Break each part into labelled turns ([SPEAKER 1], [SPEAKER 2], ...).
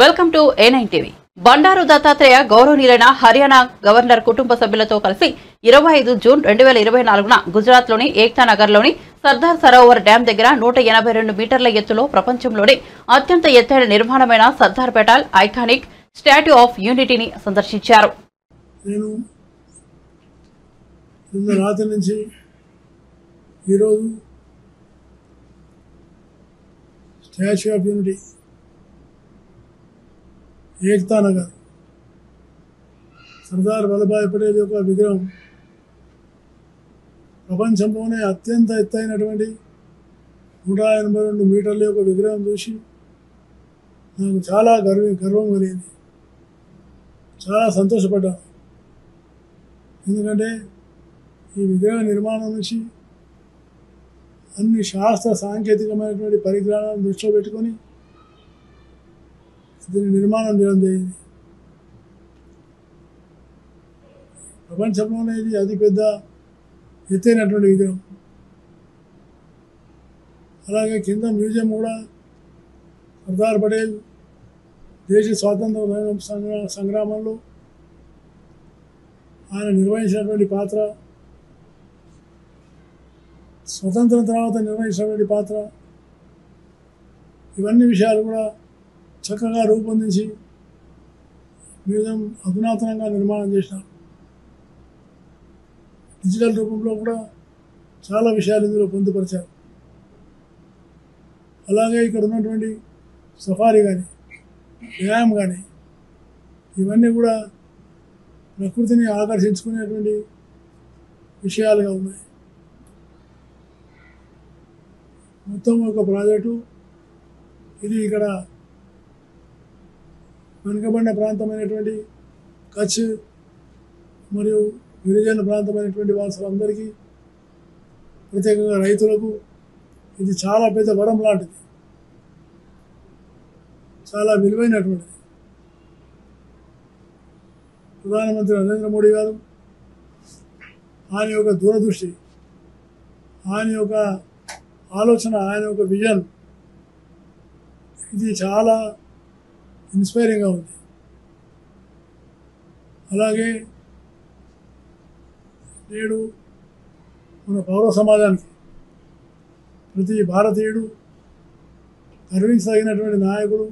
[SPEAKER 1] Welcome to A9 TV. Bandaru Dattatreya గౌరవనీయులైన Haryana governor కుటుంబ సభ్యులతో కలిసి 25 జూన్ 2024న గుజరాత్లోని ఏక్తా నగర్లోని సర్దార్ సరోవర్ డ్యాం దగ్గర 182 మీటర్ల ఎత్తులో ప్రపంచంలోనే అత్యంత ఎత్తైన నిర్మాణమైన Sardar Patel iconic statue of యూనిటీని సందర్శించారు.
[SPEAKER 2] రాత్రి నుంచి ఈరోజు statue of unity Ekta Nagar Sardar Vallabhbhai Patel యొక్క విగ్రహం ప్రపంచంలోనే అత్యంత ఎత్తైనటువంటి 182 మీటర్ల యొక్క విగ్రహం చూసి నాకు చాలా గర్వం కలిగింది. చాలా సంతోషపడ్డాను. ఎందుకంటే ఈ విగ్రహ నిర్మాణం నుంచి అన్ని శాస్త్ర సాంకేతికమైనటువంటి పరిజ్ఞానాలను దృష్టిలో పెట్టుకొని దీన్ని నిర్మాణం చేయడం జరిగింది. ప్రపంచంలోనే ఇది అతిపెద్ద ఎత్తైనటువంటి విగ్రహం. అలాగే కింద మ్యూజియం కూడా సర్దార్ పటేల్ దేశ స్వాతంత్ర సంగ్రామంలో ఆయన నిర్వహించినటువంటి పాత్ర, స్వతంత్రం తర్వాత నిర్వహించినటువంటి పాత్ర, ఇవన్నీ విషయాలు కూడా చక్కగా రూపొందించి మ్యూజియం అధునాతనంగా నిర్మాణం చేసినారు. డిజిటల్ రూపంలో కూడా చాలా విషయాలు ఇందులో పొందుపరిచారు. అలాగే ఇక్కడ ఉన్నటువంటి సఫారీ కానీ వ్యాయామం కానీ ఇవన్నీ కూడా ప్రకృతిని ఆకర్షించుకునేటువంటి విషయాలుగా ఉన్నాయి. మొత్తం ఒక ప్రాజెక్టు ఇది. ఇక్కడ వెనుకబడిన ప్రాంతమైనటువంటి కచ్ మరియు గిరిజన ప్రాంతమైనటువంటి వాసులందరికీ, ప్రత్యేకంగా రైతులకు ఇది చాలా పెద్ద వరం లాంటిది, చాలా విలువైనటువంటిది. ప్రధానమంత్రి నరేంద్ర మోడీ గారు ఆయన యొక్క దూరదృష్టి, ఆయన యొక్క ఆలోచన, ఆయన యొక్క విజన్ ఇది చాలా ఇన్స్పైరింగ్గా ఉంది. అలాగే నేడు మన పౌర సమాజానికి ప్రతి భారతీయుడు గర్వించదగినటువంటి నాయకుడు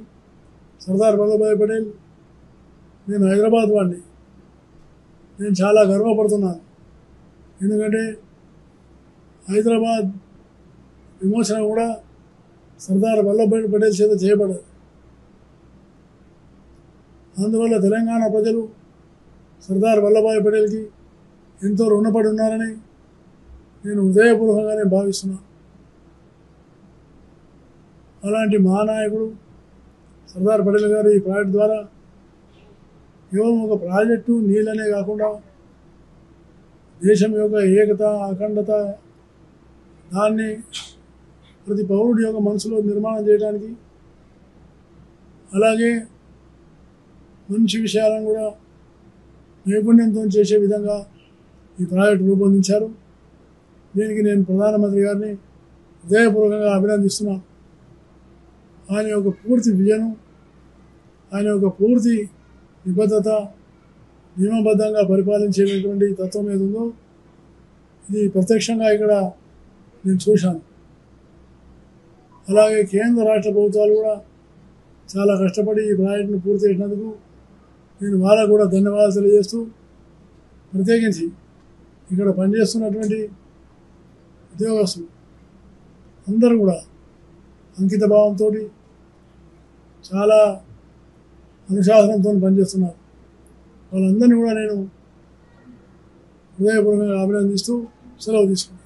[SPEAKER 2] సర్దార్ వల్లభాయ్ పటేల్. నేను హైదరాబాద్ వాడిని, నేను చాలా గర్వపడుతున్నాను. ఎందుకంటే హైదరాబాద్ విమోచన కూడా సర్దార్ వల్లభాయ్ పటేల్ చేత చేయబడదు. అందువల్ల తెలంగాణ ప్రజలు సర్దార్ వల్లభాయ్ పటేల్కి ఎంతో రుణపడి ఉన్నారని నేను హృదయపూర్వకంగానే భావిస్తున్నాను. అలాంటి మహానాయకుడు సర్దార్ పటేల్ గారు ఈ ప్రాజెక్ట్ ద్వారా కేవలం ఒక ప్రాజెక్టు నీళ్ళనే కాకుండా దేశం యొక్క ఏకత, అఖండత, దాన్ని ప్రతి పౌరుడి యొక్క మనసులో నిర్మాణం చేయడానికి, అలాగే మంచి విషయాలను కూడా నైపుణ్యంతో చేసే విధంగా ఈ ప్రాజెక్టు రూపొందించారు. దీనికి నేను ప్రధానమంత్రి గారిని హృదయపూర్వకంగా అభినందిస్తున్నాను. ఆయన యొక్క పూర్తి విజను, ఆయన యొక్క పూర్తి నిబద్ధత, నియమబద్ధంగా పరిపాలించేటటువంటి తత్వం ఏది ఉందో ఇది ప్రత్యక్షంగా ఇక్కడ నేను చూశాను. అలాగే కేంద్ర రాష్ట్ర ప్రభుత్వాలు కూడా చాలా కష్టపడి ఈ ప్రాజెక్టును పూర్తి చేసినందుకు నేను వాళ్ళకు కూడా ధన్యవాదాలు తెలియజేస్తూ, ప్రత్యేకించి ఇక్కడ పనిచేస్తున్నటువంటి ఉద్యోగస్తులు అందరూ కూడా అంకిత భావంతో చాలా అనుశాసనంతో పనిచేస్తున్నారు. వాళ్ళందరినీ కూడా నేను హృదయపూర్వకంగా అభినందిస్తూ సెలవు తీసుకున్నాను.